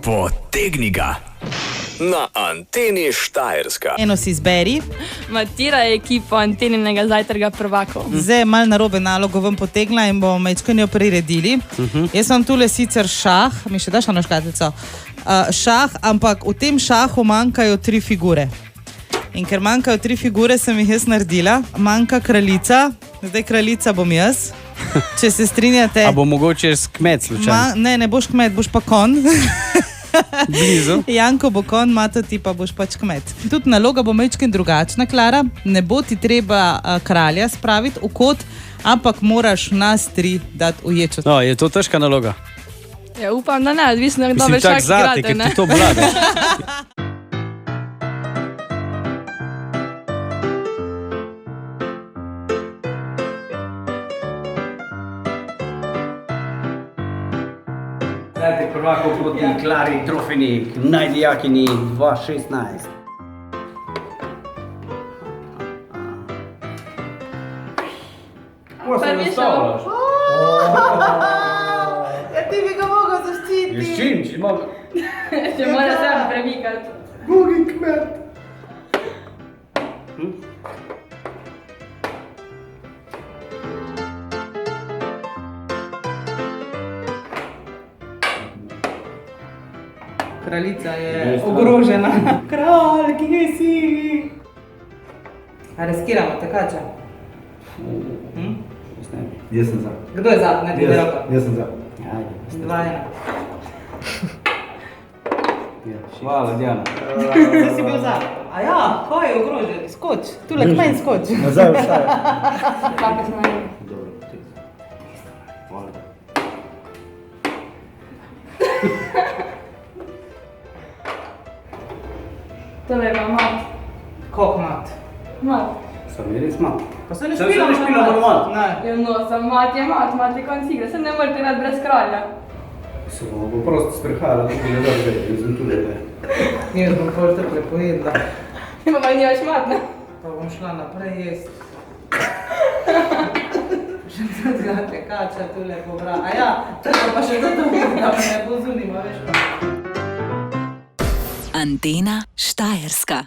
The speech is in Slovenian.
Potegni ga na Anteni Štajerska. Eno si izberi. Matira je ekipo Anteninega zajtrka prvakov. Zdaj malo narobe nalogo vam potegla in bomo mečkanjo priredili. Jaz sem tule sicer šah, mi še daš na škatlico? Šah, ampak v tem šahu manjkajo 3 figure. In ker manjkajo 3 figure, sem jih jaz naredila. Manjka kraljica, zdaj kraljica bom jaz. Če se strinjate... A bo mogoče kmet slučajno? Ne boš kmet, boš pa kon. Blizu. Janko bo kon, Mato ti pa boš pač kmet. Tudi naloga bo mečken drugačna, Klara. Ne bo ti treba kralja spraviti v kot, ampak moraš nas 3 dati v ječo. No, je to težka naloga? Ja, upam, da ne, odvisno, kdo Mislim, več tak vsak zate, igrate, ker ne? ti to blade. Zdaj prvako proti Klari Trofenik, najdijakini 2016. Kako se Prvi nastavljaš? Ja, ti bi ga mogel zaščititi. S čim? Če imam... Če mora se premikati. Bogi kmet. Kraljica je ogrožena. Kralj, kje si? A riskiramo tekača? Jaz sem za. Kdo je za? Ne, dvigaj roko. Jaz sem za. 2, 1. Hvala, Diana. Ti si bil za. A ja, ko je ogrožen? Skoč. Tule k meni skoč. Nazaj vstaje. Kako smo imeli? Hvala. Tole je pa mat. Koliko mat? Mat. Sem res mat. Pa se ne Sem špilamo se ne špilamo na mat. Ne. Ja, no, sem mat je mat, mat je konc igre. Se ne morate rad brez kralja. Se bomo bo prosto sprehajala, tudi ne da zdaj, jaz sem tudi zdaj. Jaz bom pol te prepojedla. Pa pa nimaš mat, ne? Pa bom šla naprej jest. Še zadnja tekača tule pobra. A ja, tako pa še zato vidim, da me ne bo zunima, veš pa. Antena Štajerska.